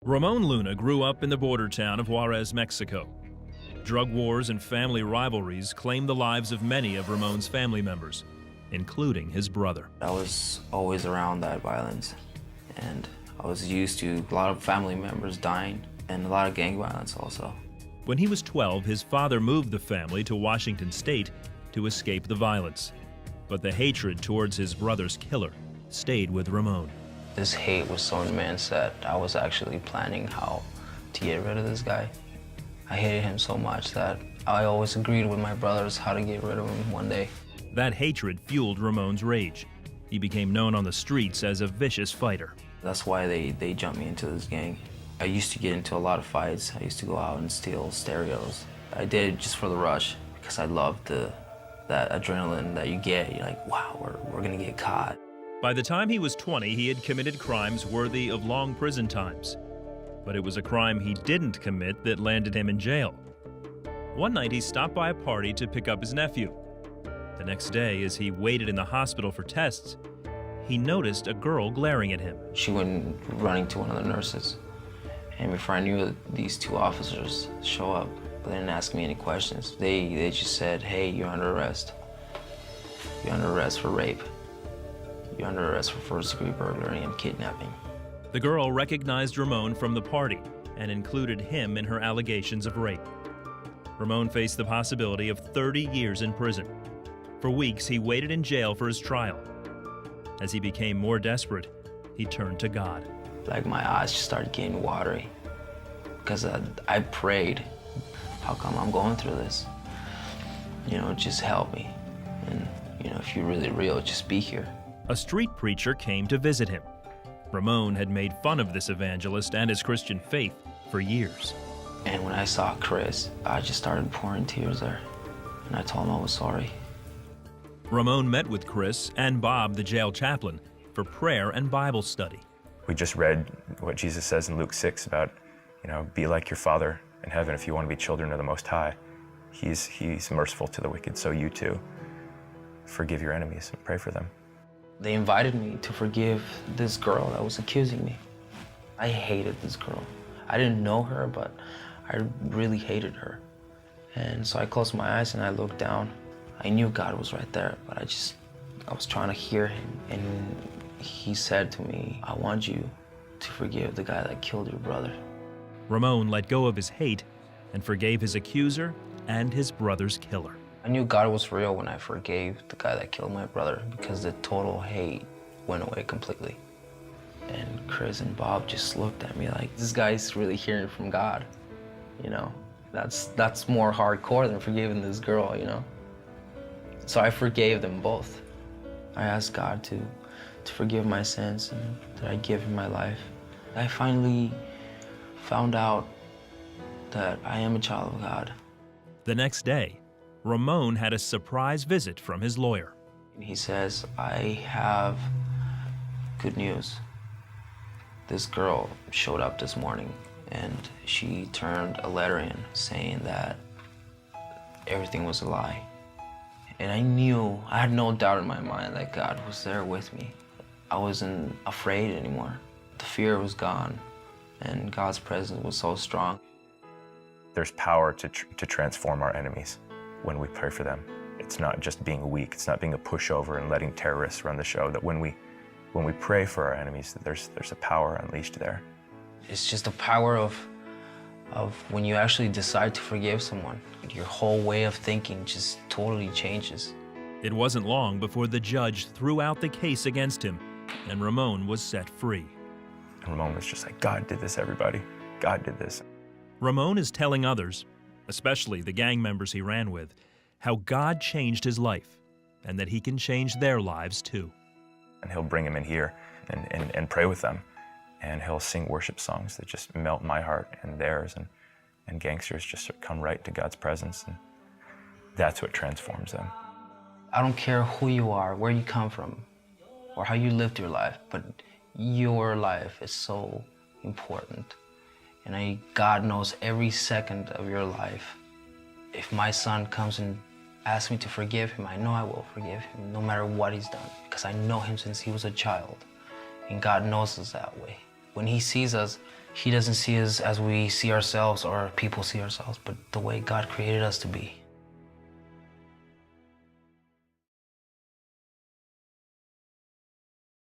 Ramon Luna grew up in the border town of Juarez, Mexico. Drug wars and family rivalries claimed the lives of many of Ramon's family members, including his brother. I was always around that violence, and I was used to a lot of family members dying and a lot of gang violence also. When he was 12, his father moved the family to Washington State to escape the violence. But the hatred towards his brother's killer stayed with Ramon. This hate was so immense that I was actually planning how to get rid of this guy. I hated him so much that I always agreed with my brothers how to get rid of him one day. That hatred fueled Ramon's rage. He became known on the streets as a vicious fighter. That's why they jumped me into this gang. I used to get into a lot of fights. I used to go out and steal stereos. I did it just for the rush because I loved that adrenaline that you get. You're like, wow, we're gonna get caught. By the time he was 20, he had committed crimes worthy of long prison times. But it was a crime he didn't commit that landed him in jail. One night, he stopped by a party to pick up his nephew. The next day, as he waited in the hospital for tests, he noticed a girl glaring at him. She went running to one of the nurses. And before I knew it, these two officers show up. But they didn't ask me any questions. They just said, hey, you're under arrest. You're under arrest for rape. You're under arrest for first-degree burglary and kidnapping. The girl recognized Ramon from the party and included him in her allegations of rape. Ramon faced the possibility of 30 years in prison. For weeks, he waited in jail for his trial. As he became more desperate, he turned to God. Like my eyes just started getting watery because I prayed, how come I'm going through this? You know, just help me. And, you know, if you're really real, just be here. A street preacher came to visit him. Ramon had made fun of this evangelist and his Christian faith for years. And when I saw Chris, I just started pouring tears there. And I told him I was sorry. Ramon met with Chris and Bob, the jail chaplain, for prayer and Bible study. We just read what Jesus says in Luke 6 about, you know, be like your Father in heaven if you want to be children of the Most High. He's merciful to the wicked, so you too. Forgive your enemies and pray for them. They invited me to forgive this girl that was accusing me. I hated this girl. I didn't know her, but I really hated her. And so I closed my eyes and I looked down. I knew God was right there, but I was trying to hear him. And he said to me, I want you to forgive the guy that killed your brother. Ramon let go of his hate and forgave his accuser and his brother's killer. I knew God was real when I forgave the guy that killed my brother because the total hate went away completely. And Chris and Bob just looked at me like, this guy's really hearing from God, you know? That's more hardcore than forgiving this girl, you know? So I forgave them both. I asked God to forgive my sins and that I give him my life. I finally found out that I am a child of God. The next day, Ramon had a surprise visit from his lawyer. He says, I have good news. This girl showed up this morning and she turned a letter in saying that everything was a lie. And I had no doubt in my mind that God was there with me. I wasn't afraid anymore. The fear was gone and God's presence was so strong. There's power to transform our enemies when we pray for them. It's not just being weak, it's not being a pushover and letting terrorists run the show. That when we pray for our enemies, that there's a power unleashed there. It's just the power of when you actually decide to forgive someone. Your whole way of thinking just totally changes. It wasn't long before the judge threw out the case against him, and Ramon was set free. And Ramon was just like, God did this, everybody. God did this. Ramon is telling others, especially the gang members he ran with, how God changed his life and that he can change their lives too. And he'll bring them in here and pray with them. And he'll sing worship songs that just melt my heart and theirs. And gangsters just come right to God's presence. And that's what transforms them. I don't care who you are, where you come from, or how you lived your life, but your life is so important. And God knows every second of your life. If my son comes and asks me to forgive him, I know I will forgive him, no matter what he's done, because I know him since he was a child. And God knows us that way. When he sees us, he doesn't see us as we see ourselves or people see ourselves, but the way God created us to be.